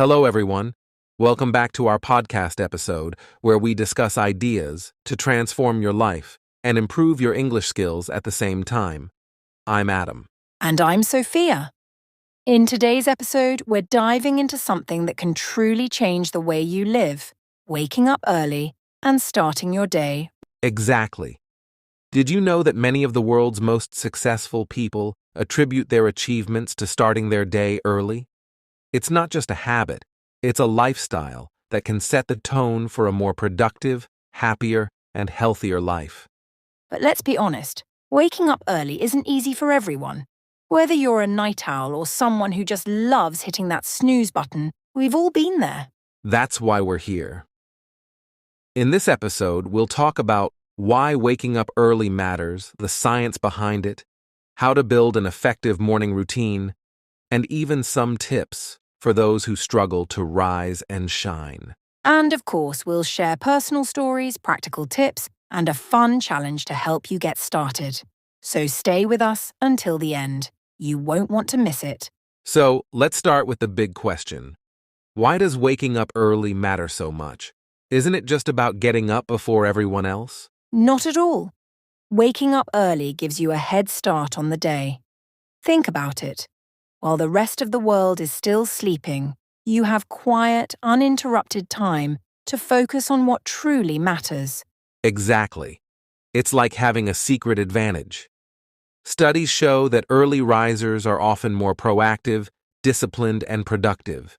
Hello, everyone. Welcome back to our podcast episode where we discuss ideas to transform your life and improve your English skills at the same time. I'm Adam. And I'm Sophia. In today's episode, we're diving into something that can truly change the way you live, waking up early and starting your day. Exactly. Did you know that many of the world's most successful people attribute their achievements to starting their day early? It's not just a habit, it's a lifestyle that can set the tone for a more productive, happier, and healthier life. But let's be honest, waking up early isn't easy for everyone. Whether you're a night owl or someone who just loves hitting that snooze button, we've all been there. That's why we're here. In this episode, we'll talk about why waking up early matters, the science behind it, how to build an effective morning routine, and even some tips for those who struggle to rise and shine. And of course, we'll share personal stories, practical tips, and a fun challenge to help you get started. So stay with us until the end. You won't want to miss it. So, let's start with the big question. Why does waking up early matter so much? Isn't it just about getting up before everyone else? Not at all. Waking up early gives you a head start on the day. Think about it. While the rest of the world is still sleeping, you have quiet, uninterrupted time to focus on what truly matters. Exactly. It's like having a secret advantage. Studies show that early risers are often more proactive, disciplined, and productive.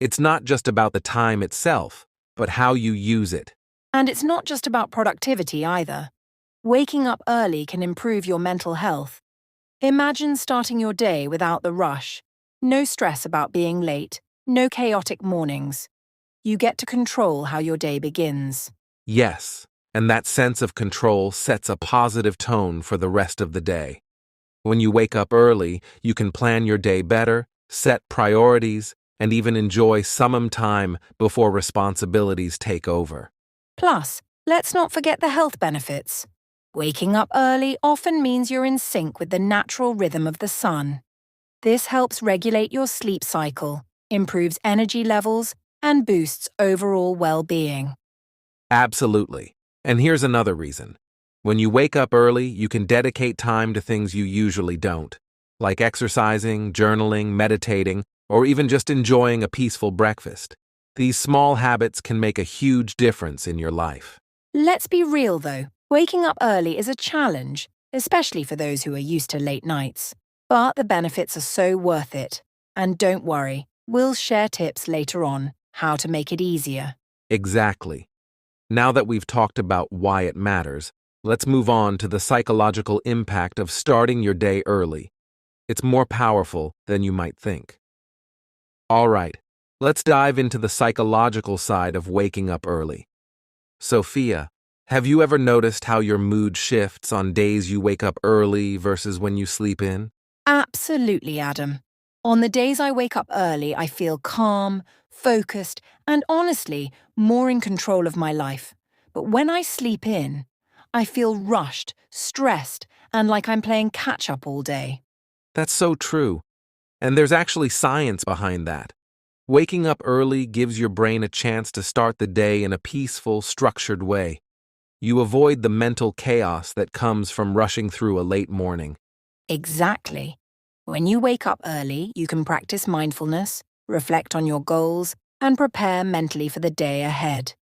It's not just about the time itself, but how you use it. And it's not just about productivity either. Waking up early can improve your mental health. Imagine starting your day without the rush. No stress about being late, no chaotic mornings. You get to control how your day begins. Yes, and that sense of control sets a positive tone for the rest of the day. When you wake up early, you can plan your day better, set priorities, and even enjoy some time before responsibilities take over. Plus, let's not forget the health benefits. Waking up early often means you're in sync with the natural rhythm of the sun. This helps regulate your sleep cycle, improves energy levels, and boosts overall well-being. Absolutely. And here's another reason. When you wake up early, you can dedicate time to things you usually don't, like exercising, journaling, meditating, or even just enjoying a peaceful breakfast. These small habits can make a huge difference in your life. Let's be real, though. Waking up early is a challenge, especially for those who are used to late nights. But the benefits are so worth it. And don't worry, we'll share tips later on how to make it easier. Exactly. Now that we've talked about why it matters, let's move on to the psychological impact of starting your day early. It's more powerful than you might think. All right, let's dive into the psychological side of waking up early. Sophia, have you ever noticed how your mood shifts on days you wake up early versus when you sleep in? Absolutely, Adam. On the days I wake up early, I feel calm, focused, and honestly, more in control of my life. But when I sleep in, I feel rushed, stressed, and like I'm playing catch-up all day. That's so true. And there's actually science behind that. Waking up early gives your brain a chance to start the day in a peaceful, structured way. You avoid the mental chaos that comes from rushing through a late morning. Exactly. When you wake up early, you can practice mindfulness, reflect on your goals, and prepare mentally for the day ahead.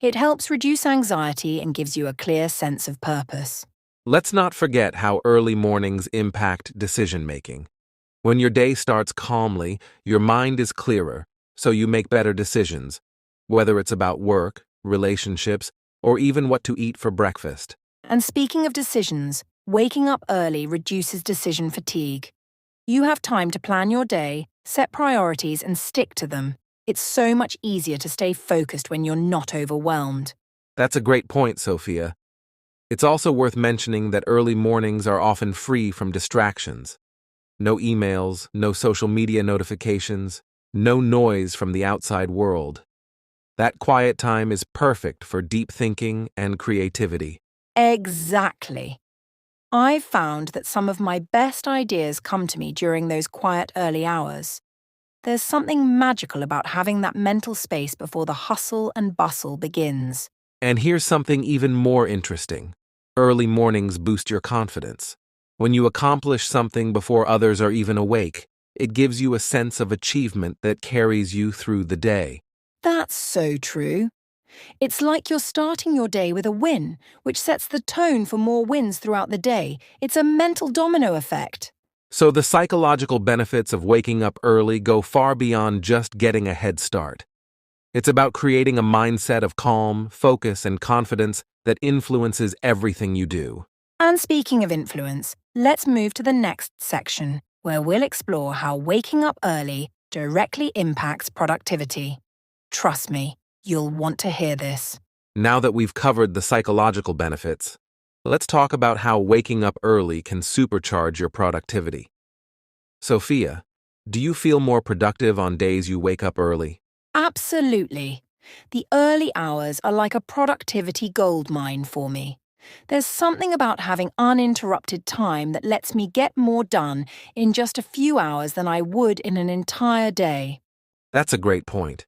It helps reduce anxiety and gives you a clear sense of purpose. Let's not forget how early mornings impact decision-making. When your day starts calmly, your mind is clearer, so you make better decisions, whether it's about work, relationships, or even what to eat for breakfast. And speaking of decisions, waking up early reduces decision fatigue. You have time to plan your day, set priorities, and stick to them. It's so much easier to stay focused when you're not overwhelmed. That's a great point, Sophia. It's also worth mentioning that early mornings are often free from distractions. No emails, no social media notifications, no noise from the outside world. That quiet time is perfect for deep thinking and creativity. Exactly. I've found that some of my best ideas come to me during those quiet early hours. There's something magical about having that mental space before the hustle and bustle begins. And here's something even more interesting. Early mornings boost your confidence. When you accomplish something before others are even awake, it gives you a sense of achievement that carries you through the day. That's so true. It's like you're starting your day with a win, which sets the tone for more wins throughout the day. It's a mental domino effect. So the psychological benefits of waking up early go far beyond just getting a head start. It's about creating a mindset of calm, focus, and confidence that influences everything you do. And speaking of influence, let's move to the next section, where we'll explore how waking up early directly impacts productivity. Trust me, you'll want to hear this. Now that we've covered the psychological benefits, let's talk about how waking up early can supercharge your productivity. Sophia, do you feel more productive on days you wake up early? Absolutely. The early hours are like a productivity goldmine for me. There's something about having uninterrupted time that lets me get more done in just a few hours than I would in an entire day. That's a great point.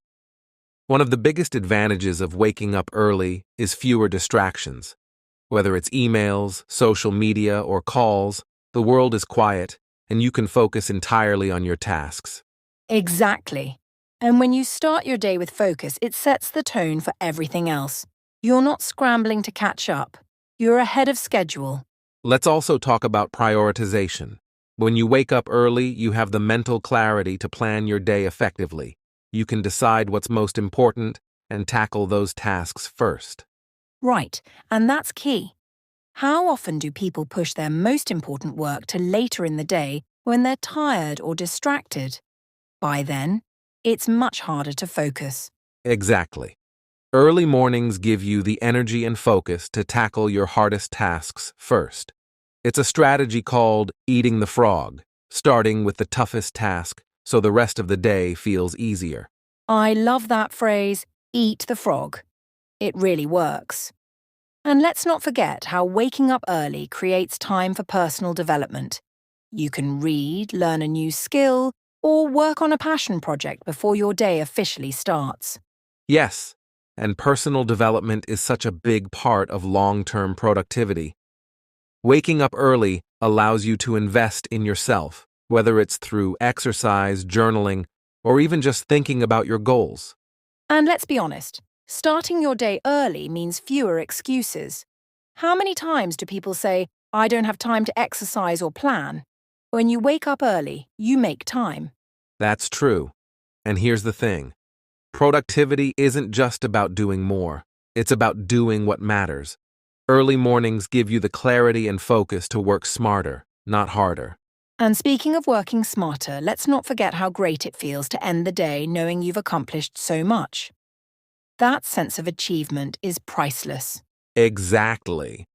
One of the biggest advantages of waking up early is fewer distractions. Whether it's emails, social media, or calls, the world is quiet, and you can focus entirely on your tasks. Exactly. And when you start your day with focus, it sets the tone for everything else. You're not scrambling to catch up. You're ahead of schedule. Let's also talk about prioritization. When you wake up early, you have the mental clarity to plan your day effectively. You can decide what's most important and tackle those tasks first. Right, and that's key. How often do people push their most important work to later in the day when they're tired or distracted? By then, it's much harder to focus. Exactly. Early mornings give you the energy and focus to tackle your hardest tasks first. It's a strategy called eating the frog, starting with the toughest task so the rest of the day feels easier. I love that phrase, eat the frog. It really works. And let's not forget how waking up early creates time for personal development. You can read, learn a new skill, or work on a passion project before your day officially starts. Yes, and personal development is such a big part of long-term productivity. Waking up early allows you to invest in yourself, whether it's through exercise, journaling, or even just thinking about your goals. And let's be honest, starting your day early means fewer excuses. How many times do people say, I don't have time to exercise or plan? When you wake up early, you make time. That's true. And here's the thing. Productivity isn't just about doing more. It's about doing what matters. Early mornings give you the clarity and focus to work smarter, not harder. And speaking of working smarter, let's not forget how great it feels to end the day knowing you've accomplished so much. That sense of achievement is priceless. Exactly.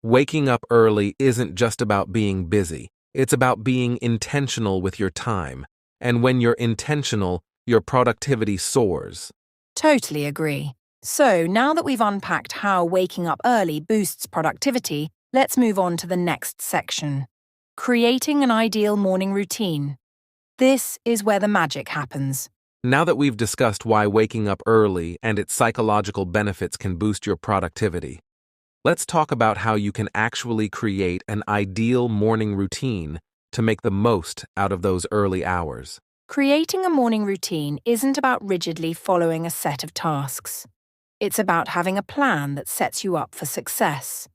Waking up early isn't just about being busy. It's about being intentional with your time. And when you're intentional, your productivity soars. Totally agree. So, now that we've unpacked how waking up early boosts productivity, let's move on to the next section. Creating an ideal morning routine. This is where the magic happens. Now that we've discussed why waking up early and its psychological benefits can boost your productivity, let's talk about how you can actually create an ideal morning routine to make the most out of those early hours. Creating a morning routine isn't about rigidly following a set of tasks. It's about having a plan that sets you up for success.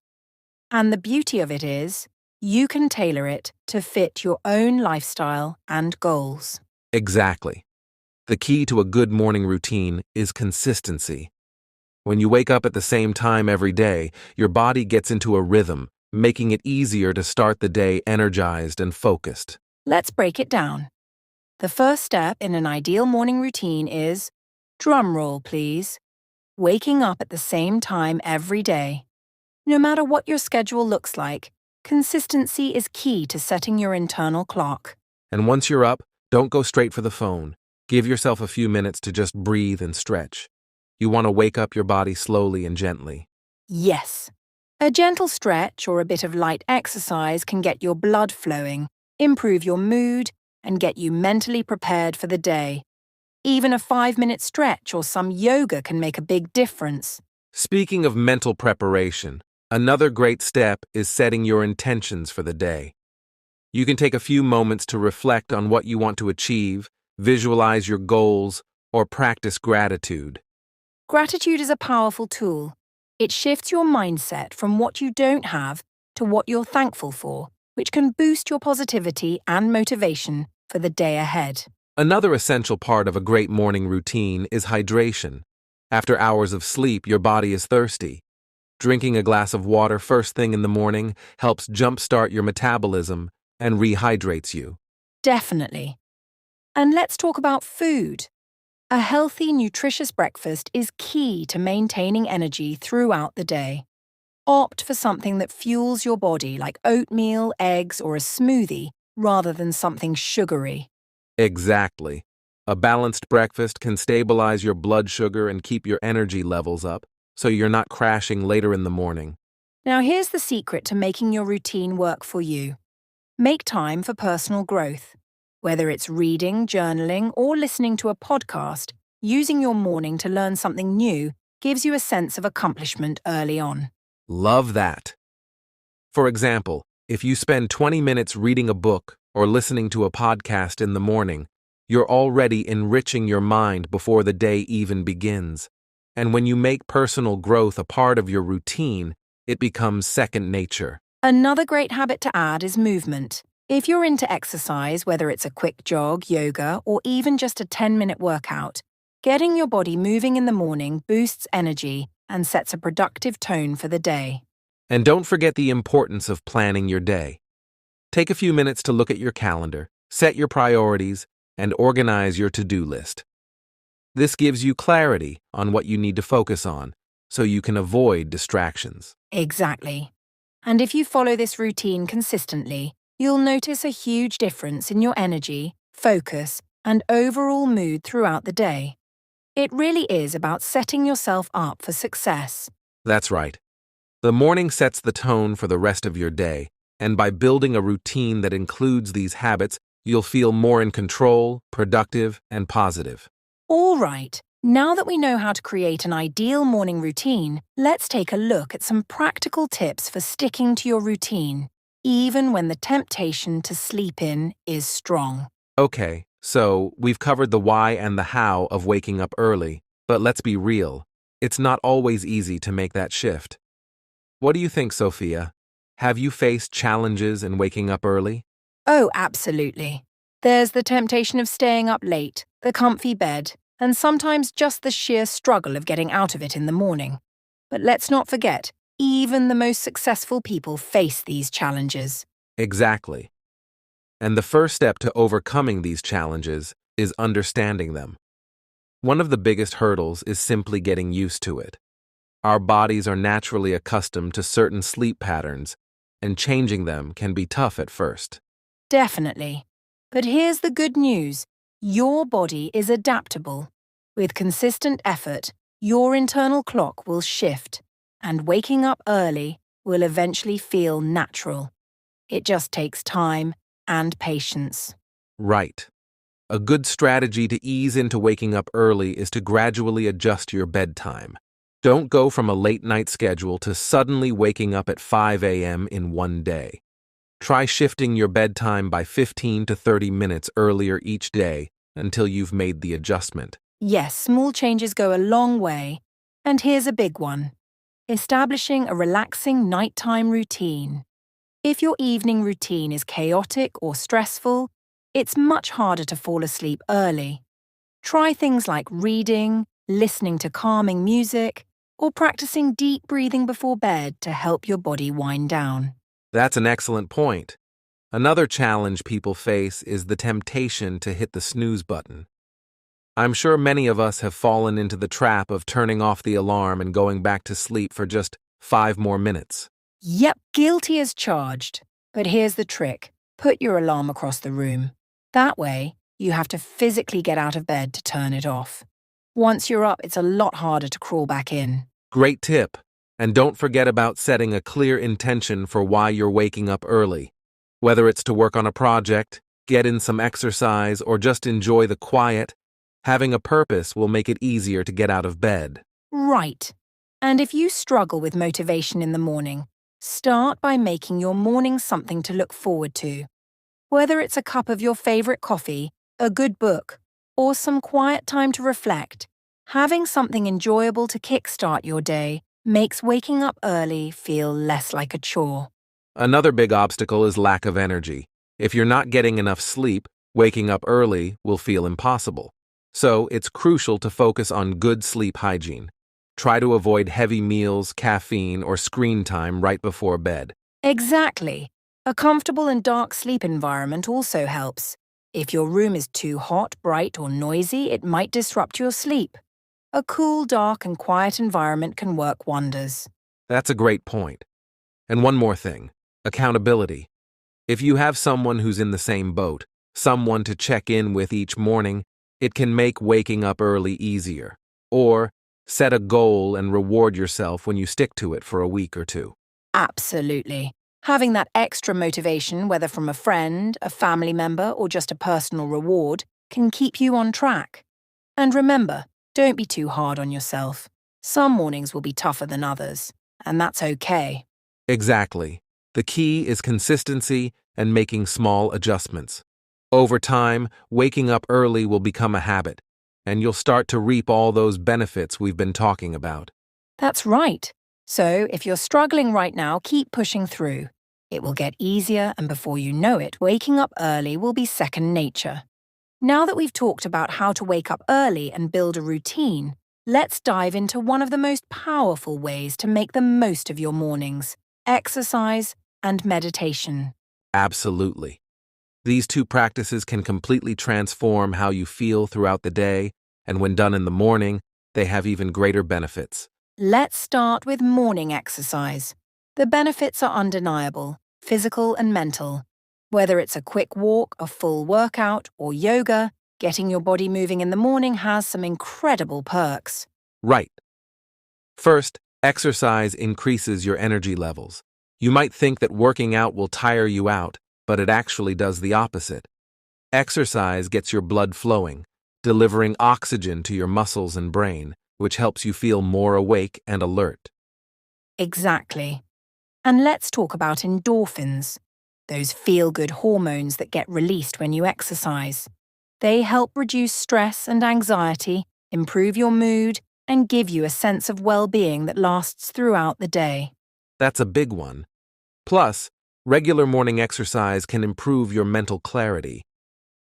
And the beauty of it is, you can tailor it to fit your own lifestyle and goals. Exactly. The key to a good morning routine is consistency. When you wake up at the same time every day, your body gets into a rhythm, making it easier to start the day energized and focused. Let's break it down. The first step in an ideal morning routine is, drum roll please, waking up at the same time every day. No matter what your schedule looks like, consistency is key to setting your internal clock. And once you're up, don't go straight for the phone. Give yourself a few minutes to just breathe and stretch. You want to wake up your body slowly and gently. Yes. A gentle stretch or a bit of light exercise can get your blood flowing, improve your mood, and get you mentally prepared for the day. Even a 5-minute stretch or some yoga can make a big difference. Speaking of mental preparation, another great step is setting your intentions for the day. You can take a few moments to reflect on what you want to achieve, visualize your goals, or practice gratitude. Gratitude is a powerful tool. It shifts your mindset from what you don't have to what you're thankful for, which can boost your positivity and motivation for the day ahead. Another essential part of a great morning routine is hydration. After hours of sleep, your body is thirsty. Drinking a glass of water first thing in the morning helps jumpstart your metabolism and rehydrates you. Definitely. And let's talk about food. A healthy, nutritious breakfast is key to maintaining energy throughout the day. Opt for something that fuels your body, like oatmeal, eggs, or a smoothie, rather than something sugary. Exactly. A balanced breakfast can stabilize your blood sugar and keep your energy levels up, so you're not crashing later in the morning. Now here's the secret to making your routine work for you. Make time for personal growth. Whether it's reading, journaling, or listening to a podcast, using your morning to learn something new gives you a sense of accomplishment early on. Love that. For example, if you spend 20 minutes reading a book or listening to a podcast in the morning, you're already enriching your mind before the day even begins. And when you make personal growth a part of your routine, it becomes second nature. Another great habit to add is movement. If you're into exercise, whether it's a quick jog, yoga, or even just a 10-minute workout, getting your body moving in the morning boosts energy and sets a productive tone for the day. And don't forget the importance of planning your day. Take a few minutes to look at your calendar, set your priorities, and organize your to-do list. This gives you clarity on what you need to focus on, so you can avoid distractions. Exactly. And if you follow this routine consistently, you'll notice a huge difference in your energy, focus, and overall mood throughout the day. It really is about setting yourself up for success. That's right. The morning sets the tone for the rest of your day, and by building a routine that includes these habits, you'll feel more in control, productive, and positive. All right, now that we know how to create an ideal morning routine, let's take a look at some practical tips for sticking to your routine, even when the temptation to sleep in is strong. Okay, so we've covered the why and the how of waking up early, but let's be real. It's not always easy to make that shift. What do you think, Sophia? Have you faced challenges in waking up early? Oh, absolutely. There's the temptation of staying up late, the comfy bed, and sometimes just the sheer struggle of getting out of it in the morning. But let's not forget, even the most successful people face these challenges. Exactly. And the first step to overcoming these challenges is understanding them. One of the biggest hurdles is simply getting used to it. Our bodies are naturally accustomed to certain sleep patterns, and changing them can be tough at first. Definitely. But here's the good news. Your body is adaptable. With consistent effort, your internal clock will shift, and waking up early will eventually feel natural. It just takes time and patience. Right. A good strategy to ease into waking up early is to gradually adjust your bedtime. Don't go from a late-night schedule to suddenly waking up at 5 a.m. in one day. Try shifting your bedtime by 15 to 30 minutes earlier each day until you've made the adjustment. Yes, small changes go a long way. And here's a big one. Establishing a relaxing nighttime routine. If your evening routine is chaotic or stressful, it's much harder to fall asleep early. Try things like reading, listening to calming music, or practicing deep breathing before bed to help your body wind down. That's an excellent point. Another challenge people face is the temptation to hit the snooze button. I'm sure many of us have fallen into the trap of turning off the alarm and going back to sleep for just 5 more minutes. Yep, guilty as charged. But here's the trick. Put your alarm across the room. That way, you have to physically get out of bed to turn it off. Once you're up, it's a lot harder to crawl back in. Great tip. And don't forget about setting a clear intention for why you're waking up early. Whether it's to work on a project, get in some exercise, or just enjoy the quiet, having a purpose will make it easier to get out of bed. Right. And if you struggle with motivation in the morning, start by making your morning something to look forward to. Whether it's a cup of your favorite coffee, a good book, or some quiet time to reflect, having something enjoyable to kickstart your day makes waking up early feel less like a chore. Another big obstacle is lack of energy. If you're not getting enough sleep, waking up early will feel impossible. So it's crucial to focus on good sleep hygiene. Try to avoid heavy meals, caffeine, or screen time right before bed. Exactly. A comfortable and dark sleep environment also helps. If your room is too hot, bright, or noisy, it might disrupt your sleep. A cool, dark, and quiet environment can work wonders. That's a great point. And one more thing, accountability. If you have someone who's in the same boat, someone to check in with each morning, it can make waking up early easier. Or set a goal and reward yourself when you stick to it for a week or two. Absolutely. Having that extra motivation, whether from a friend, a family member, or just a personal reward, can keep you on track. And remember, don't be too hard on yourself. Some mornings will be tougher than others, and that's okay. Exactly. The key is consistency and making small adjustments. Over time, waking up early will become a habit, and you'll start to reap all those benefits we've been talking about. That's right. So, if you're struggling right now, keep pushing through. It will get easier, and before you know it, waking up early will be second nature. Now that we've talked about how to wake up early and build a routine, let's dive into one of the most powerful ways to make the most of your mornings: exercise and meditation. Absolutely. These two practices can completely transform how you feel throughout the day, and when done in the morning, they have even greater benefits. Let's start with morning exercise. The benefits are undeniable, physical and mental. Whether it's a quick walk, a full workout, or yoga, getting your body moving in the morning has some incredible perks. Right. First, exercise increases your energy levels. You might think that working out will tire you out, but it actually does the opposite. Exercise gets your blood flowing, delivering oxygen to your muscles and brain, which helps you feel more awake and alert. Exactly. And let's talk about endorphins, those feel-good hormones that get released when you exercise. They help reduce stress and anxiety, improve your mood, and give you a sense of well-being that lasts throughout the day. That's a big one. Plus, regular morning exercise can improve your mental clarity.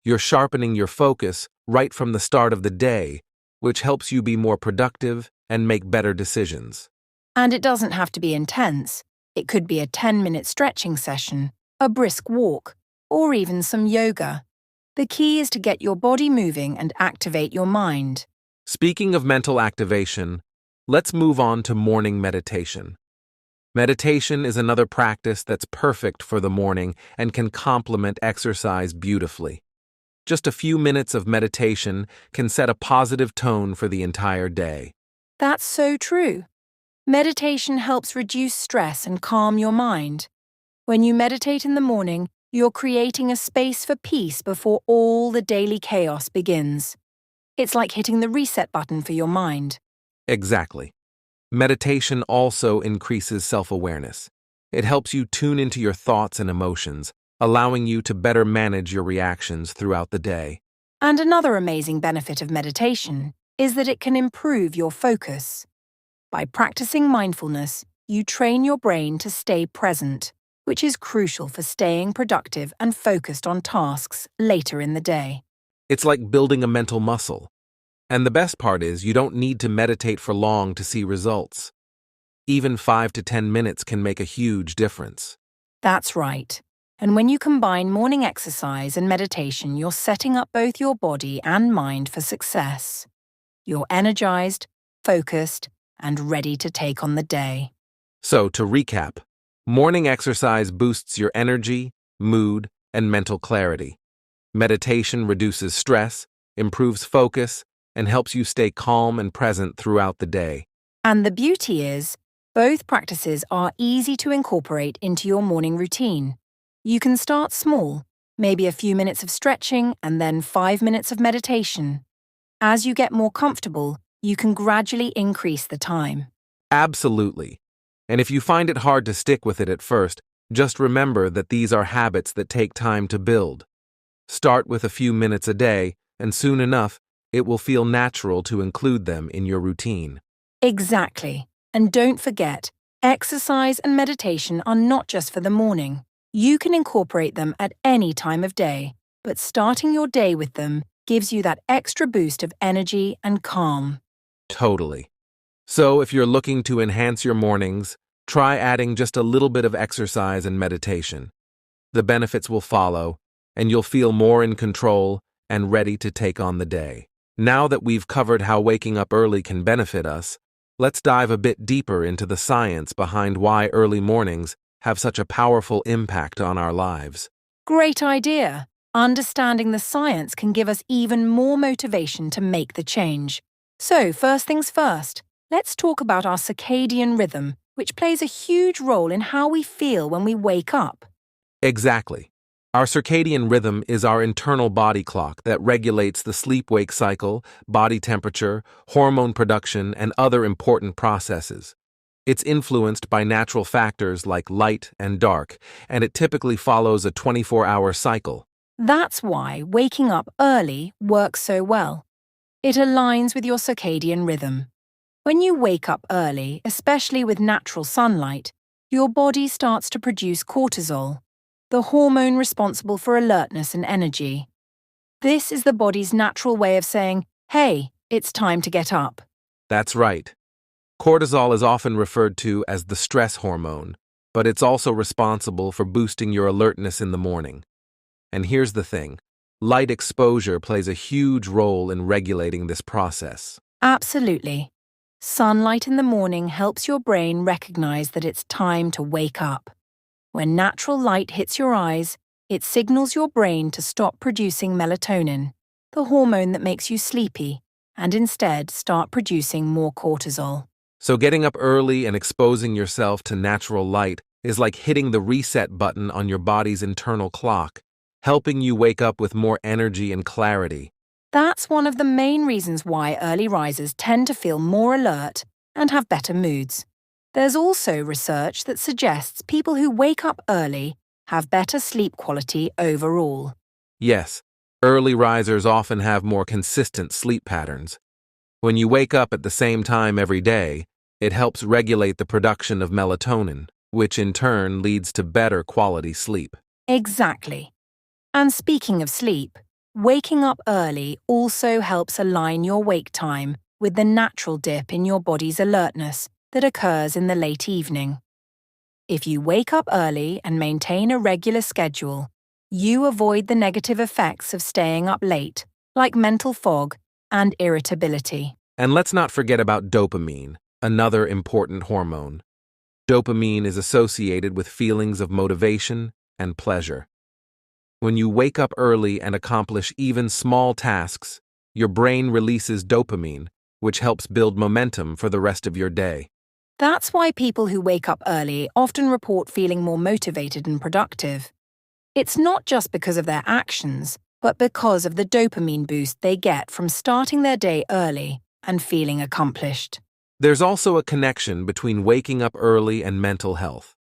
You're sharpening your focus right from the start of the day, which helps you be more productive and make better decisions. And it doesn't have to be intense. It could be a 10-minute stretching session, a brisk walk, or even some yoga. The key is to get your body moving and activate your mind. Speaking of mental activation, let's move on to morning meditation. Meditation is another practice that's perfect for the morning and can complement exercise beautifully. Just a few minutes of meditation can set a positive tone for the entire day. That's so true. Meditation helps reduce stress and calm your mind. When you meditate in the morning, you're creating a space for peace before all the daily chaos begins. It's like hitting the reset button for your mind. Exactly. Meditation also increases self-awareness. It helps you tune into your thoughts and emotions, allowing you to better manage your reactions throughout the day. And another amazing benefit of meditation is that it can improve your focus. By practicing mindfulness, you train your brain to stay present, which is crucial for staying productive and focused on tasks later in the day. It's like building a mental muscle. And the best part is you don't need to meditate for long to see results. Even 5 to 10 minutes can make a huge difference. That's right. And when you combine morning exercise and meditation, you're setting up both your body and mind for success. You're energized, focused, and ready to take on the day. So, to recap, morning exercise boosts your energy, mood, and mental clarity. Meditation reduces stress, improves focus, and helps you stay calm and present throughout the day. And the beauty is, both practices are easy to incorporate into your morning routine. You can start small, maybe a few minutes of stretching and then 5 minutes of meditation. As you get more comfortable, you can gradually increase the time. Absolutely. And if you find it hard to stick with it at first, just remember that these are habits that take time to build. Start with a few minutes a day, and soon enough, it will feel natural to include them in your routine. Exactly. And don't forget, exercise and meditation are not just for the morning. You can incorporate them at any time of day, but starting your day with them gives you that extra boost of energy and calm. Totally. So if you're looking to enhance your mornings, try adding just a little bit of exercise and meditation. The benefits will follow, and you'll feel more in control and ready to take on the day. Now that we've covered how waking up early can benefit us, let's dive a bit deeper into the science behind why early mornings have such a powerful impact on our lives. Great idea! Understanding the science can give us even more motivation to make the change. So, first things first, let's talk about our circadian rhythm, which plays a huge role in how we feel when we wake up. Exactly. Our circadian rhythm is our internal body clock that regulates the sleep-wake cycle, body temperature, hormone production, and other important processes. It's influenced by natural factors like light and dark, and it typically follows a 24-hour cycle. That's why waking up early works so well. It aligns with your circadian rhythm. When you wake up early, especially with natural sunlight, your body starts to produce cortisol, the hormone responsible for alertness and energy. This is the body's natural way of saying, hey, it's time to get up. That's right. Cortisol is often referred to as the stress hormone, but it's also responsible for boosting your alertness in the morning. And here's the thing, light exposure plays a huge role in regulating this process. Absolutely. Sunlight in the morning helps your brain recognize that it's time to wake up. When natural light hits your eyes, it signals your brain to stop producing melatonin, the hormone that makes you sleepy, and instead start producing more cortisol. So getting up early and exposing yourself to natural light is like hitting the reset button on your body's internal clock, helping you wake up with more energy and clarity. That's one of the main reasons why early risers tend to feel more alert and have better moods. There's also research that suggests people who wake up early have better sleep quality overall. Yes, early risers often have more consistent sleep patterns. When you wake up at the same time every day, it helps regulate the production of melatonin, which in turn leads to better quality sleep. Exactly. And speaking of sleep, waking up early also helps align your wake time with the natural dip in your body's alertness that occurs in the late evening. If you wake up early and maintain a regular schedule, you avoid the negative effects of staying up late, like mental fog and irritability. And let's not forget about dopamine, another important hormone. Dopamine is associated with feelings of motivation and pleasure. When you wake up early and accomplish even small tasks, your brain releases dopamine, which helps build momentum for the rest of your day. That's why people who wake up early often report feeling more motivated and productive. It's not just because of their actions, but because of the dopamine boost they get from starting their day early and feeling accomplished. There's also a connection between waking up early and mental health.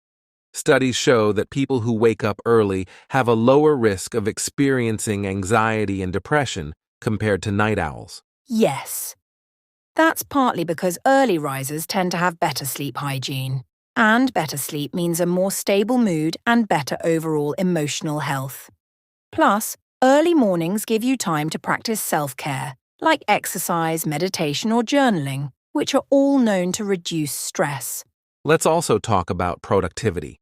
Studies show that people who wake up early have a lower risk of experiencing anxiety and depression compared to night owls. Yes. That's partly because early risers tend to have better sleep hygiene. And better sleep means a more stable mood and better overall emotional health. Plus, early mornings give you time to practice self-care, like exercise, meditation, or journaling, which are all known to reduce stress. Let's also talk about productivity.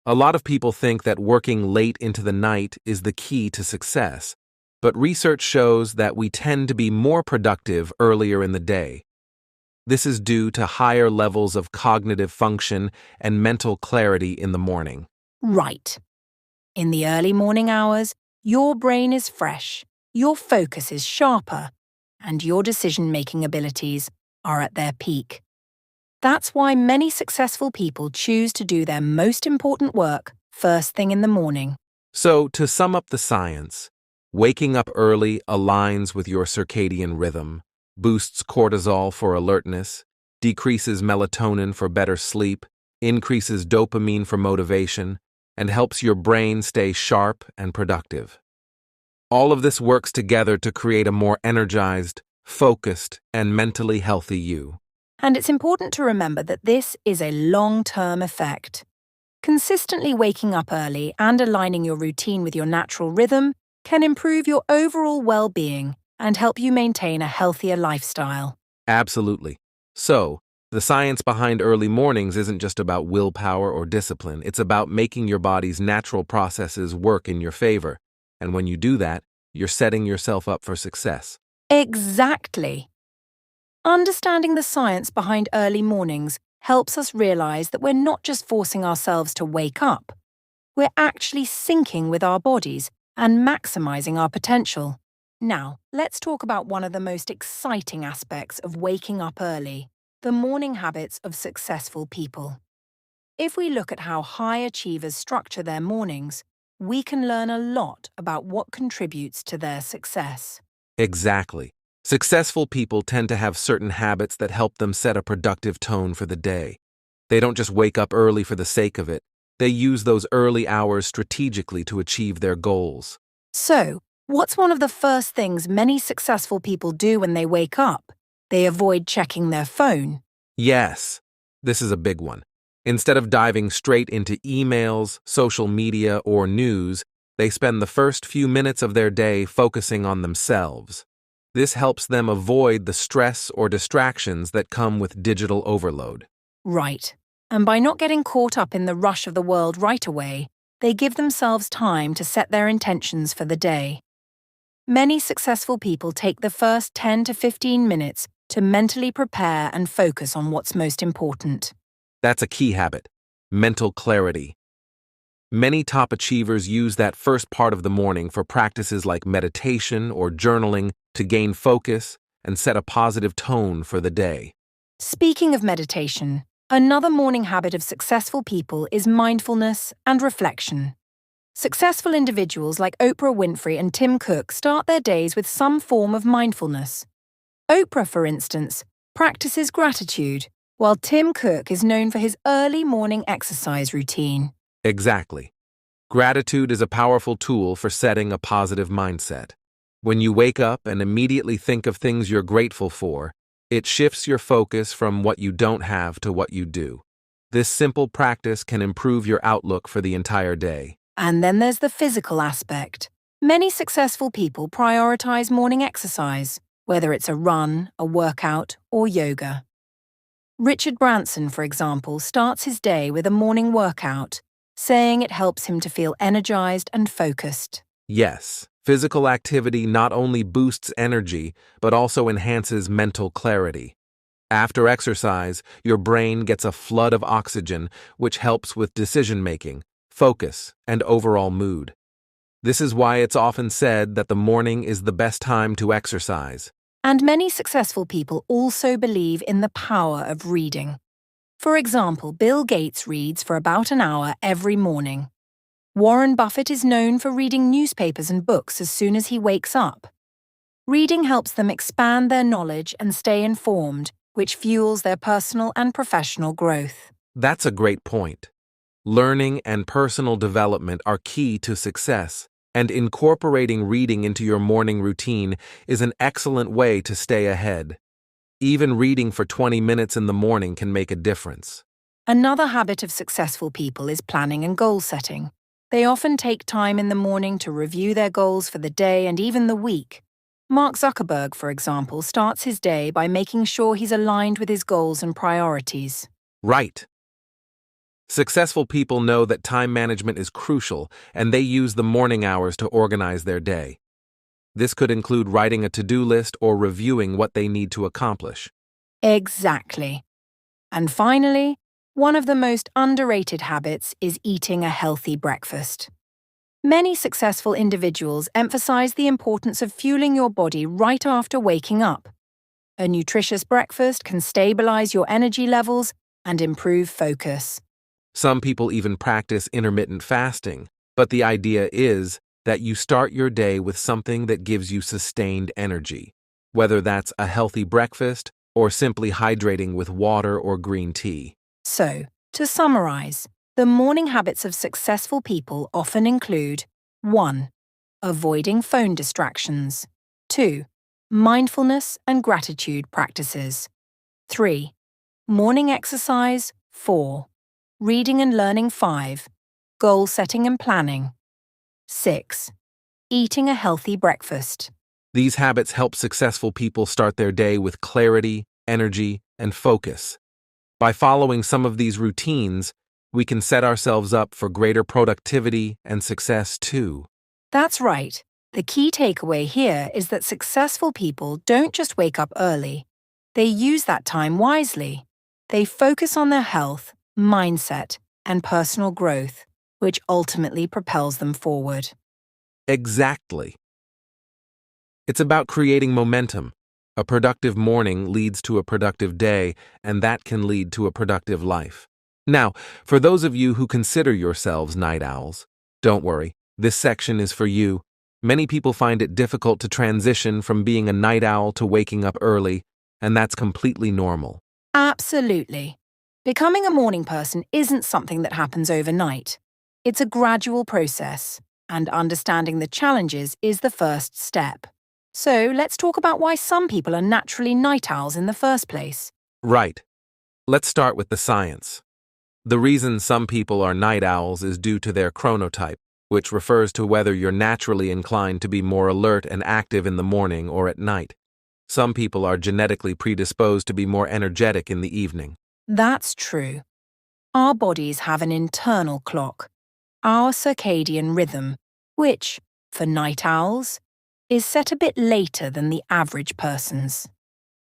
A lot of people think that working late into the night is the key to success, but research shows that we tend to be more productive earlier in the day. This is due to higher levels of cognitive function and mental clarity in the morning. Right. In the early morning hours, your brain is fresh, your focus is sharper, and your decision-making abilities are at their peak. That's why many successful people choose to do their most important work first thing in the morning. So, to sum up the science, waking up early aligns with your circadian rhythm, boosts cortisol for alertness, decreases melatonin for better sleep, increases dopamine for motivation, and helps your brain stay sharp and productive. All of this works together to create a more energized, focused, and mentally healthy you. And it's important to remember that this is a long-term effect. Consistently waking up early and aligning your routine with your natural rhythm can improve your overall well-being and help you maintain a healthier lifestyle. Absolutely. So, the science behind early mornings isn't just about willpower or discipline, it's about making your body's natural processes work in your favor. And when you do that, you're setting yourself up for success. Exactly. Understanding the science behind early mornings helps us realize that we're not just forcing ourselves to wake up. We're actually syncing with our bodies and maximizing our potential. Now, let's talk about one of the most exciting aspects of waking up early, the morning habits of successful people. If we look at how high achievers structure their mornings, we can learn a lot about what contributes to their success. Exactly. Successful people tend to have certain habits that help them set a productive tone for the day. They don't just wake up early for the sake of it. They use those early hours strategically to achieve their goals. So, what's one of the first things many successful people do when they wake up? They avoid checking their phone. Yes, this is a big one. Instead of diving straight into emails, social media, or news, they spend the first few minutes of their day focusing on themselves. This helps them avoid the stress or distractions that come with digital overload. Right. And by not getting caught up in the rush of the world right away, they give themselves time to set their intentions for the day. Many successful people take the first 10 to 15 minutes to mentally prepare and focus on what's most important. That's a key habit: mental clarity. Many top achievers use that first part of the morning for practices like meditation or journaling to gain focus and set a positive tone for the day. Speaking of meditation, another morning habit of successful people is mindfulness and reflection. Successful individuals like Oprah Winfrey and Tim Cook start their days with some form of mindfulness. Oprah, for instance, practices gratitude, while Tim Cook is known for his early morning exercise routine. Exactly. Gratitude is a powerful tool for setting a positive mindset. When you wake up and immediately think of things you're grateful for, it shifts your focus from what you don't have to what you do. This simple practice can improve your outlook for the entire day. And then there's the physical aspect. Many successful people prioritize morning exercise, whether it's a run, a workout, or yoga. Richard Branson, for example, starts his day with a morning workout, saying it helps him to feel energized and focused. Yes, physical activity not only boosts energy, but also enhances mental clarity. After exercise, your brain gets a flood of oxygen, which helps with decision-making, focus, and overall mood. This is why it's often said that the morning is the best time to exercise. And many successful people also believe in the power of reading. For example, Bill Gates reads for about an hour every morning. Warren Buffett is known for reading newspapers and books as soon as he wakes up. Reading helps them expand their knowledge and stay informed, which fuels their personal and professional growth. That's a great point. Learning and personal development are key to success, and incorporating reading into your morning routine is an excellent way to stay ahead. Even reading for 20 minutes in the morning can make a difference. Another habit of successful people is planning and goal setting. They often take time in the morning to review their goals for the day and even the week. Mark Zuckerberg, for example, starts his day by making sure he's aligned with his goals and priorities. Right. Successful people know that time management is crucial, and they use the morning hours to organize their day. This could include writing a to-do list or reviewing what they need to accomplish. Exactly. And finally, one of the most underrated habits is eating a healthy breakfast. Many successful individuals emphasize the importance of fueling your body right after waking up. A nutritious breakfast can stabilize your energy levels and improve focus. Some people even practice intermittent fasting, But the idea is that you start your day with something that gives you sustained energy, whether that's a healthy breakfast or simply hydrating with water or green tea. So, to summarize, the morning habits of successful people often include 1. Avoiding phone distractions. 2. Mindfulness and gratitude practices. 3. Morning exercise. 4. Reading and learning. 5. Goal setting and planning. 6. Eating a healthy breakfast. These habits help successful people start their day with clarity, energy, and focus. By following some of these routines, we can set ourselves up for greater productivity and success too. That's right. The key takeaway here is that successful people don't just wake up early. They use that time wisely. They focus on their health, mindset, and personal growth, which ultimately propels them forward. Exactly. It's about creating momentum. A productive morning leads to a productive day, and that can lead to a productive life. Now, for those of you who consider yourselves night owls, don't worry, this section is for you. Many people find it difficult to transition from being a night owl to waking up early, and that's completely normal. Absolutely. Becoming a morning person isn't something that happens overnight. It's a gradual process, and understanding the challenges is the first step. So let's talk about why some people are naturally night owls in the first place. Right. Let's start with the science. The reason some people are night owls is due to their chronotype, which refers to whether you're naturally inclined to be more alert and active in the morning or at night. Some people are genetically predisposed to be more energetic in the evening. That's true. Our bodies have an internal clock, our circadian rhythm, which, for night owls, is set a bit later than the average person's.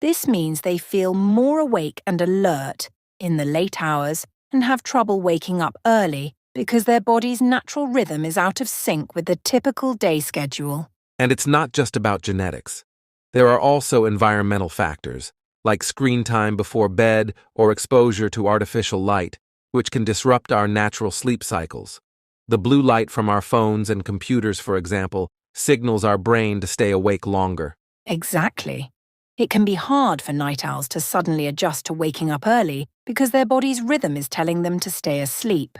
This means they feel more awake and alert in the late hours and have trouble waking up early because their body's natural rhythm is out of sync with the typical day schedule. And it's not just about genetics. There are also environmental factors, like screen time before bed or exposure to artificial light, which can disrupt our natural sleep cycles. The blue light from our phones and computers, for example, signals our brain to stay awake longer. Exactly. It can be hard for night owls to suddenly adjust to waking up early because their body's rhythm is telling them to stay asleep.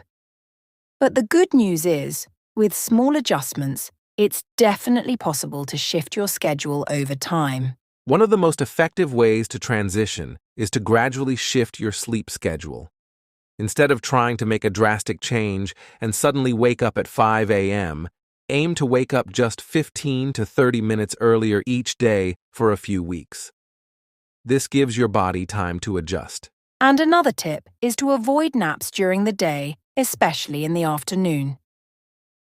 But the good news is, with small adjustments, it's definitely possible to shift your schedule over time. One of the most effective ways to transition is to gradually shift your sleep schedule. Instead of trying to make a drastic change and suddenly wake up at 5 a.m., aim to wake up just 15 to 30 minutes earlier each day for a few weeks. This gives your body time to adjust. And another tip is to avoid naps during the day, especially in the afternoon.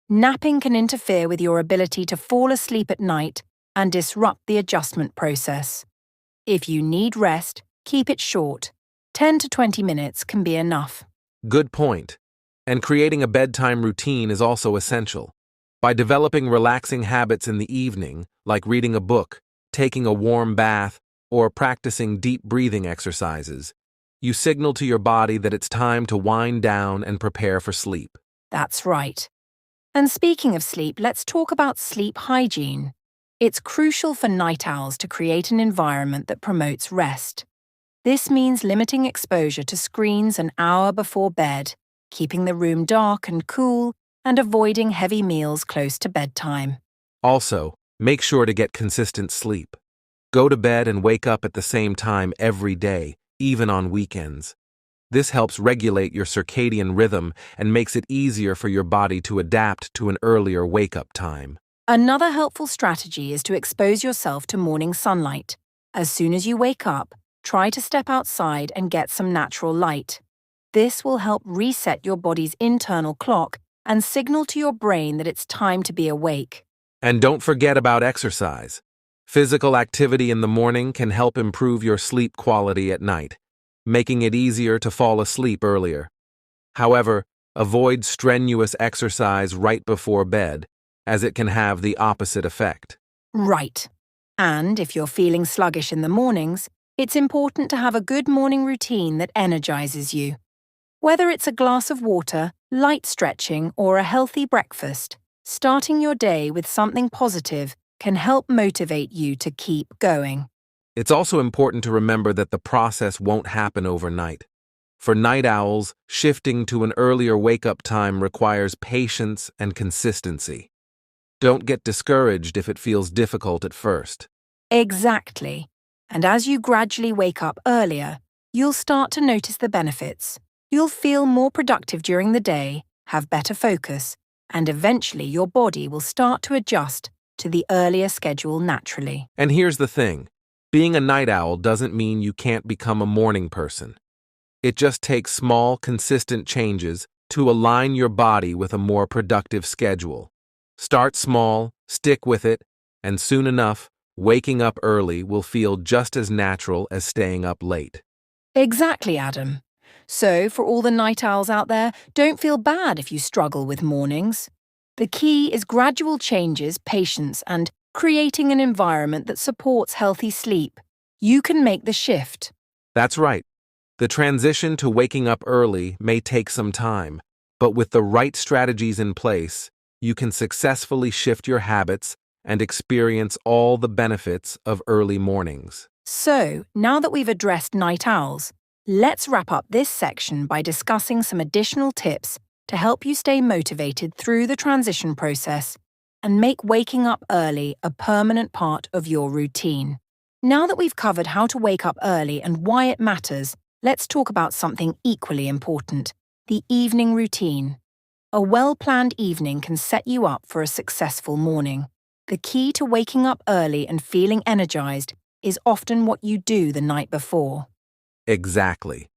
Napping can interfere with your ability to fall asleep at night and disrupt the adjustment process. If you need rest, keep it short. 10 to 20 minutes can be enough. Good point. And creating a bedtime routine is also essential. By developing relaxing habits in the evening, like reading a book, taking a warm bath, or practicing deep breathing exercises, you signal to your body that it's time to wind down and prepare for sleep. That's right. And speaking of sleep, let's talk about sleep hygiene. It's crucial for night owls to create an environment that promotes rest. This means limiting exposure to screens an hour before bed, keeping the room dark and cool, and avoiding heavy meals close to bedtime. Also, make sure to get consistent sleep. Go to bed and wake up at the same time every day, even on weekends. This helps regulate your circadian rhythm and makes it easier for your body to adapt to an earlier wake-up time. Another helpful strategy is to expose yourself to morning sunlight. As soon as you wake up, try to step outside and get some natural light. This will help reset your body's internal clock and signal to your brain that it's time to be awake. And don't forget about exercise. Physical activity in the morning can help improve your sleep quality at night, making it easier to fall asleep earlier. However, avoid strenuous exercise right before bed, as it can have the opposite effect. Right. And if you're feeling sluggish in the mornings, it's important to have a good morning routine that energizes you. Whether it's a glass of water, light stretching, or a healthy breakfast, starting your day with something positive can help motivate you to keep going. It's also important to remember that the process won't happen overnight. For night owls, shifting to an earlier wake-up time requires patience and consistency. Don't get discouraged if it feels difficult at first. Exactly. And as you gradually wake up earlier, you'll start to notice the benefits. You'll feel more productive during the day, have better focus, and eventually your body will start to adjust to the earlier schedule naturally. And here's the thing. Being a night owl doesn't mean you can't become a morning person. It just takes small, consistent changes to align your body with a more productive schedule. Start small, stick with it, and soon enough, waking up early will feel just as natural as staying up late. Exactly, Adam. So, for all the night owls out there, don't feel bad if you struggle with mornings. The key is gradual changes, patience, and creating an environment that supports healthy sleep. You can make the shift. That's right. The transition to waking up early may take some time, but with the right strategies in place, you can successfully shift your habits and experience all the benefits of early mornings. So, now that we've addressed night owls, let's wrap up this section by discussing some additional tips to help you stay motivated through the transition process and make waking up early a permanent part of your routine. Now that we've covered how to wake up early and why it matters, let's talk about something equally important: the evening routine. A well-planned evening can set you up for a successful morning. The key to waking up early and feeling energized is often what you do the night before. Exactly.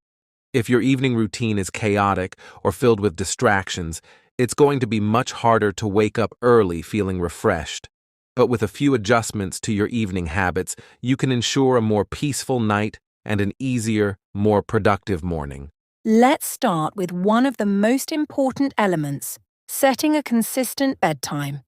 If your evening routine is chaotic or filled with distractions, it's going to be much harder to wake up early feeling refreshed. But with a few adjustments to your evening habits, you can ensure a more peaceful night and an easier, more productive morning. Let's start with one of the most important elements: setting a consistent bedtime.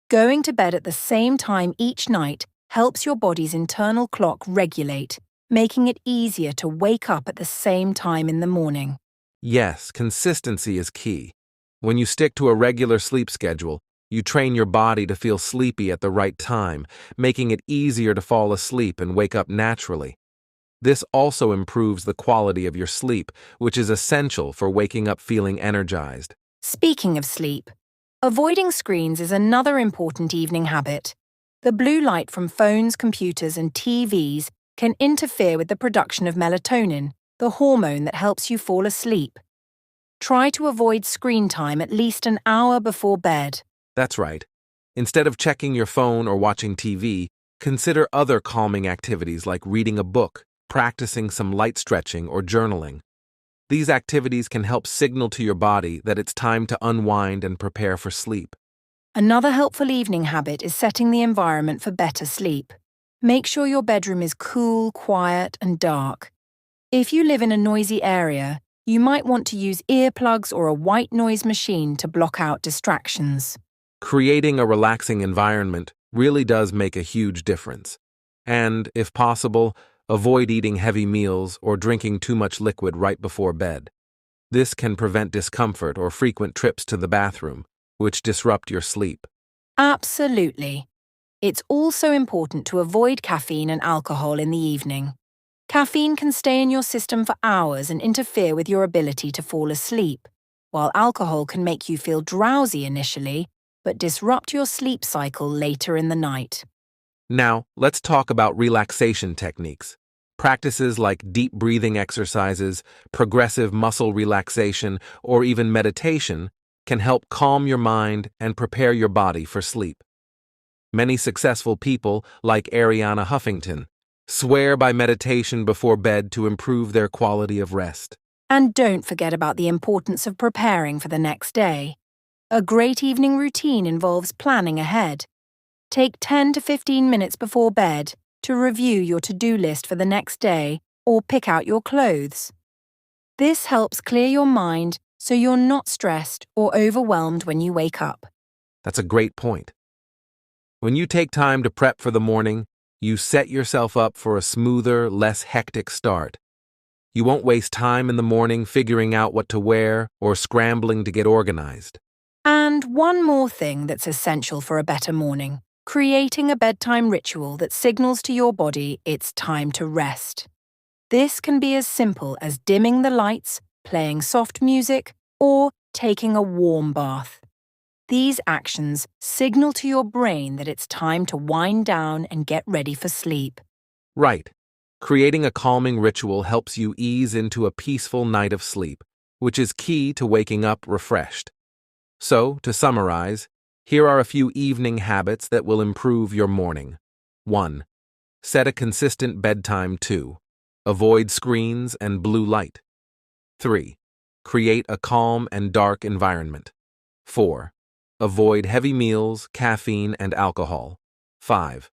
Going to bed at the same time each night helps your body's internal clock regulate, making it easier to wake up at the same time in the morning. Yes, consistency is key. When you stick to a regular sleep schedule, you train your body to feel sleepy at the right time, making it easier to fall asleep and wake up naturally. This also improves the quality of your sleep, which is essential for waking up feeling energized. Speaking of sleep, avoiding screens is another important evening habit. The blue light from phones, computers, and TVs can interfere with the production of melatonin, the hormone that helps you fall asleep. Try to avoid screen time at least an hour before bed. That's right. Instead of checking your phone or watching TV, consider other calming activities like reading a book, practicing some light stretching, or journaling. These activities can help signal to your body that it's time to unwind and prepare for sleep. Another helpful evening habit is setting the environment for better sleep. Make sure your bedroom is cool, quiet, and dark. If you live in a noisy area, you might want to use earplugs or a white noise machine to block out distractions. Creating a relaxing environment really does make a huge difference. And, if possible, avoid eating heavy meals or drinking too much liquid right before bed. This can prevent discomfort or frequent trips to the bathroom, which disrupt your sleep. Absolutely. It's also important to avoid caffeine and alcohol in the evening. Caffeine can stay in your system for hours and interfere with your ability to fall asleep, while alcohol can make you feel drowsy initially, but disrupt your sleep cycle later in the night. Now, let's talk about relaxation techniques. Practices like deep breathing exercises, progressive muscle relaxation, or even meditation can help calm your mind and prepare your body for sleep. Many successful people, like Ariana Huffington, swear by meditation before bed to improve their quality of rest. And don't forget about the importance of preparing for the next day. A great evening routine involves planning ahead. Take 10 to 15 minutes before bed to review your to-do list for the next day or pick out your clothes. This helps clear your mind so you're not stressed or overwhelmed when you wake up. That's a great point. When you take time to prep for the morning, you set yourself up for a smoother, less hectic start. You won't waste time in the morning figuring out what to wear or scrambling to get organized. And one more thing that's essential for a better morning: creating a bedtime ritual that signals to your body it's time to rest. This can be as simple as dimming the lights, playing soft music, or taking a warm bath. These actions signal to your brain that it's time to wind down and get ready for sleep. Right. Creating a calming ritual helps you ease into a peaceful night of sleep, which is key to waking up refreshed. So, to summarize, here are a few evening habits that will improve your morning. 1. Set a consistent bedtime. 2. Avoid screens and blue light. 3. Create a calm and dark environment. 4. Avoid heavy meals, caffeine, and alcohol. 5.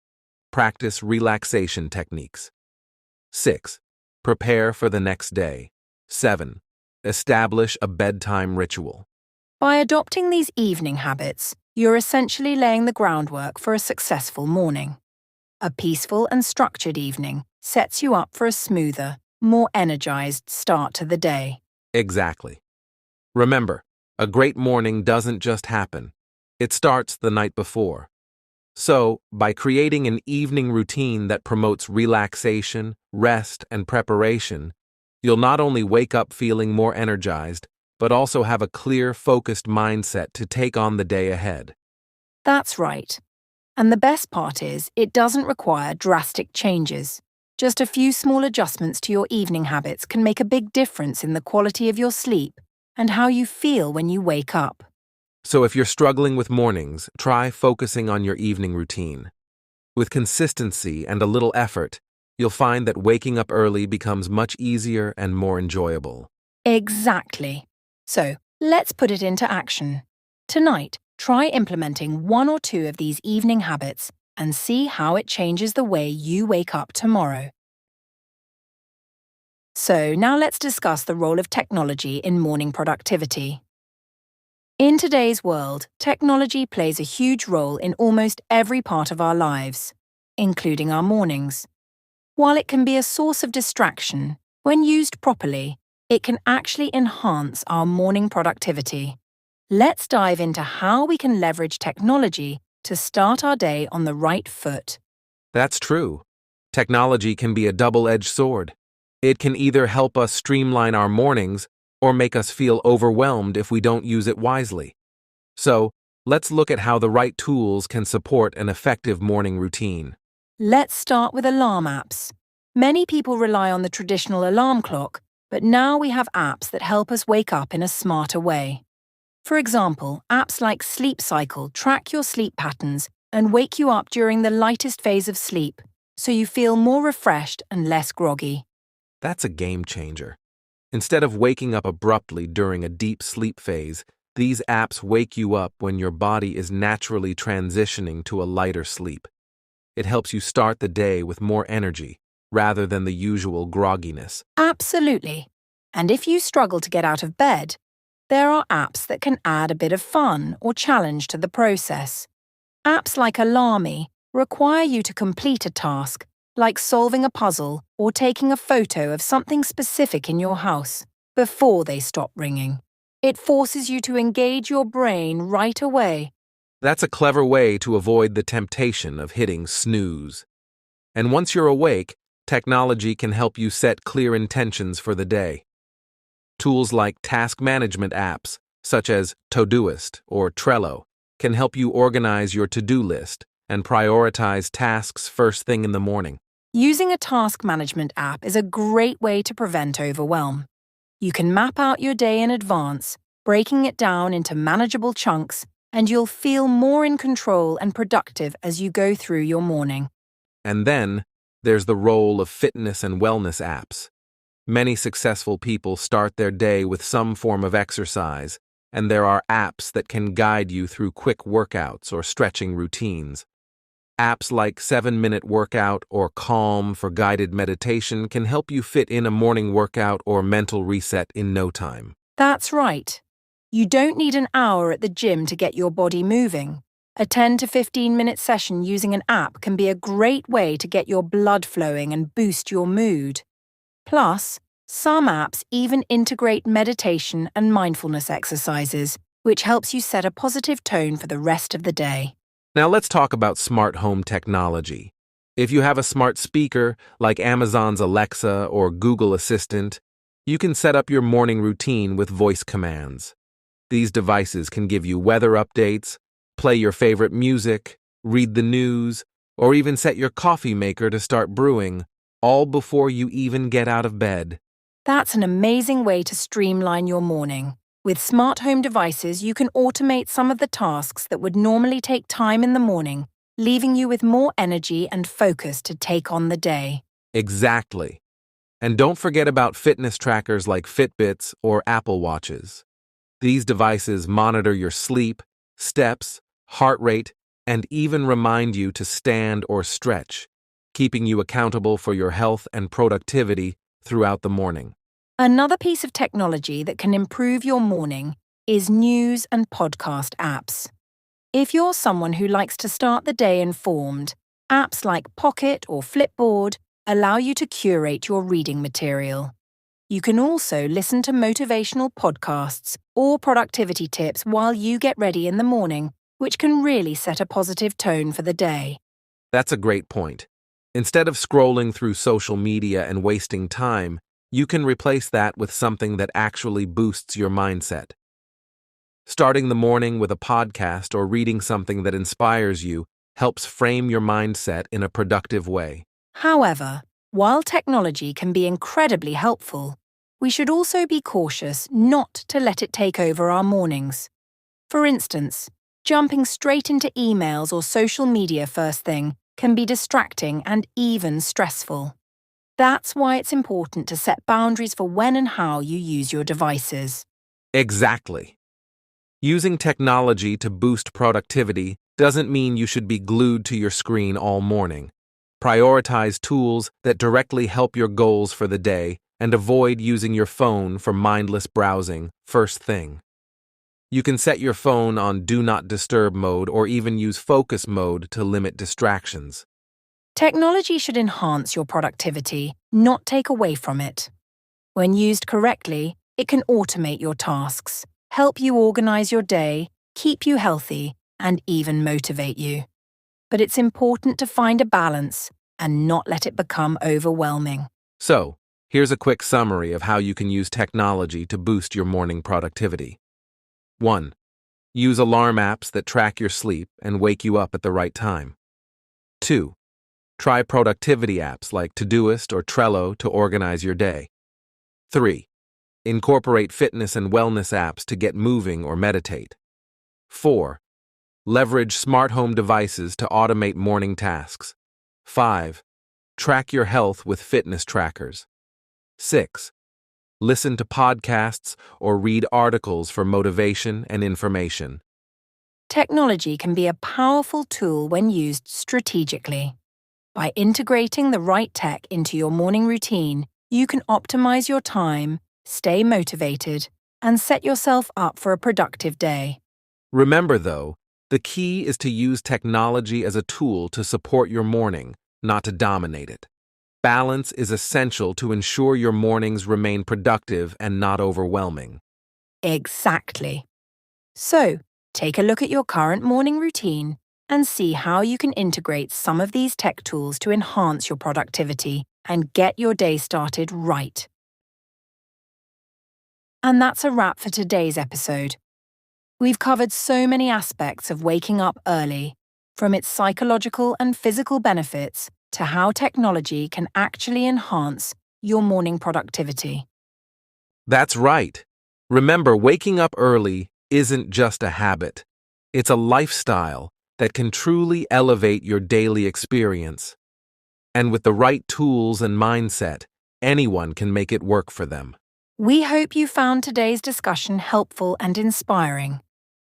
Practice relaxation techniques. 6. Prepare for the next day. 7. Establish a bedtime ritual. By adopting these evening habits, you're essentially laying the groundwork for a successful morning. A peaceful and structured evening sets you up for a smoother, more energized start to the day. Exactly. Remember, a great morning doesn't just happen. It starts the night before. So, by creating an evening routine that promotes relaxation, rest, and preparation, you'll not only wake up feeling more energized, but also have a clear, focused mindset to take on the day ahead. That's right. And the best part is, it doesn't require drastic changes. Just a few small adjustments to your evening habits can make a big difference in the quality of your sleep and how you feel when you wake up. So if you're struggling with mornings, try focusing on your evening routine. With consistency and a little effort, you'll find that waking up early becomes much easier and more enjoyable. Exactly. So, let's put it into action. Tonight, try implementing one or two of these evening habits and see how it changes the way you wake up tomorrow. So, now let's discuss the role of technology in morning productivity. In today's world, technology plays a huge role in almost every part of our lives, including our mornings. While it can be a source of distraction, when used properly, it can actually enhance our morning productivity. Let's dive into how we can leverage technology to start our day on the right foot. That's true. Technology can be a double-edged sword. It can either help us streamline our mornings or make us feel overwhelmed if we don't use it wisely. So, let's look at how the right tools can support an effective morning routine. Let's start with alarm apps. Many people rely on the traditional alarm clock, but now we have apps that help us wake up in a smarter way. For example, apps like Sleep Cycle track your sleep patterns and wake you up during the lightest phase of sleep, so you feel more refreshed and less groggy. That's a game changer. Instead of waking up abruptly during a deep sleep phase, these apps wake you up when your body is naturally transitioning to a lighter sleep. It helps you start the day with more energy, rather than the usual grogginess. Absolutely. And if you struggle to get out of bed, there are apps that can add a bit of fun or challenge to the process. Apps like Alarmy require you to complete a task, like solving a puzzle or taking a photo of something specific in your house, before they stop ringing. It forces you to engage your brain right away. That's a clever way to avoid the temptation of hitting snooze. And once you're awake, technology can help you set clear intentions for the day. Tools like task management apps, such as Todoist or Trello, can help you organize your to-do list and prioritize tasks first thing in the morning. Using a task management app is a great way to prevent overwhelm. You can map out your day in advance, breaking it down into manageable chunks, and you'll feel more in control and productive as you go through your morning. And then, there's the role of fitness and wellness apps. Many successful people start their day with some form of exercise, and there are apps that can guide you through quick workouts or stretching routines. Apps like 7-Minute Workout or Calm for guided meditation can help you fit in a morning workout or mental reset in no time. That's right. You don't need an hour at the gym to get your body moving. A 10 to 15-minute session using an app can be a great way to get your blood flowing and boost your mood. Plus, Some apps even integrate meditation and mindfulness exercises, which helps you set a positive tone for the rest of the day. Now let's talk about smart home technology. If you have a smart speaker like Amazon's Alexa or Google Assistant, you can set up your morning routine with voice commands. These devices can give you weather updates, play your favorite music, read the news, or even set your coffee maker to start brewing, all before you even get out of bed. That's an amazing way to streamline your morning. With smart home devices, you can automate some of the tasks that would normally take time in the morning, leaving you with more energy and focus to take on the day. Exactly. And don't forget about fitness trackers like Fitbits or Apple Watches. These devices monitor your sleep, steps, heart rate, and even remind you to stand or stretch, keeping you accountable for your health and productivity throughout the morning. Another piece of technology that can improve your morning is news and podcast apps. If you're someone who likes to start the day informed, apps like Pocket or Flipboard allow you to curate your reading material. You can also listen to motivational podcasts or productivity tips while you get ready in the morning, which can really set a positive tone for the day. That's a great point. Instead of scrolling through social media and wasting time, you can replace that with something that actually boosts your mindset. Starting the morning with a podcast or reading something that inspires you helps frame your mindset in a productive way. However, while technology can be incredibly helpful, we should also be cautious not to let it take over our mornings. For instance, jumping straight into emails or social media first thing can be distracting and even stressful. That's why it's important to set boundaries for when and how you use your devices. Exactly. Using technology to boost productivity doesn't mean you should be glued to your screen all morning. Prioritize tools that directly help your goals for the day and avoid using your phone for mindless browsing first thing. You can set your phone on Do Not Disturb mode or even use focus mode to limit distractions. Technology should enhance your productivity, not take away from it. When used correctly, it can automate your tasks, help you organize your day, keep you healthy, and even motivate you. But it's important to find a balance and not let it become overwhelming. So, here's a quick summary of how you can use technology to boost your morning productivity. 1. Use alarm apps that track your sleep and wake you up at the right time. 2. Try productivity apps like Todoist or Trello to organize your day. 3. Incorporate fitness and wellness apps to get moving or meditate. 4. Leverage smart home devices to automate morning tasks. 5. Track your health with fitness trackers. 6. Listen to podcasts or read articles for motivation and information. Technology can be a powerful tool when used strategically. By integrating the right tech into your morning routine, you can optimize your time, stay motivated, and set yourself up for a productive day. Remember, though, the key is to use technology as a tool to support your morning, not to dominate it. Balance is essential to ensure your mornings remain productive and not overwhelming. Exactly. So, take a look at your current morning routine and see how you can integrate some of these tech tools to enhance your productivity and get your day started right. And that's a wrap for today's episode. We've covered so many aspects of waking up early, from its psychological and physical benefits to how technology can actually enhance your morning productivity. That's right. Remember, waking up early isn't just a habit. It's a lifestyle that can truly elevate your daily experience. And with the right tools and mindset, anyone can make it work for them. We hope you found today's discussion helpful and inspiring.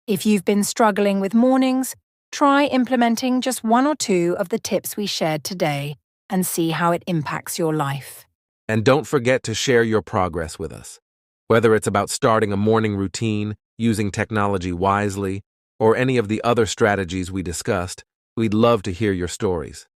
If you've been struggling with mornings, try implementing just one or two of the tips we shared today and see how it impacts your life. And don't forget to share your progress with us. Whether it's about starting a morning routine, using technology wisely, or any of the other strategies we discussed, we'd love to hear your stories.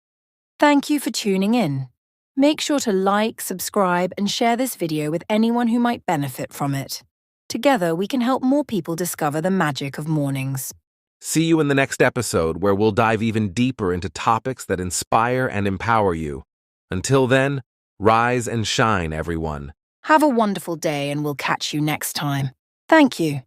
Thank you for tuning in. Make sure to like, subscribe, and share this video with anyone who might benefit from it. Together, we can help more people discover the magic of mornings. See you in the next episode, where we'll dive even deeper into topics that inspire and empower you. Until then, rise and shine, everyone. Have a wonderful day, and we'll catch you next time. Thank you.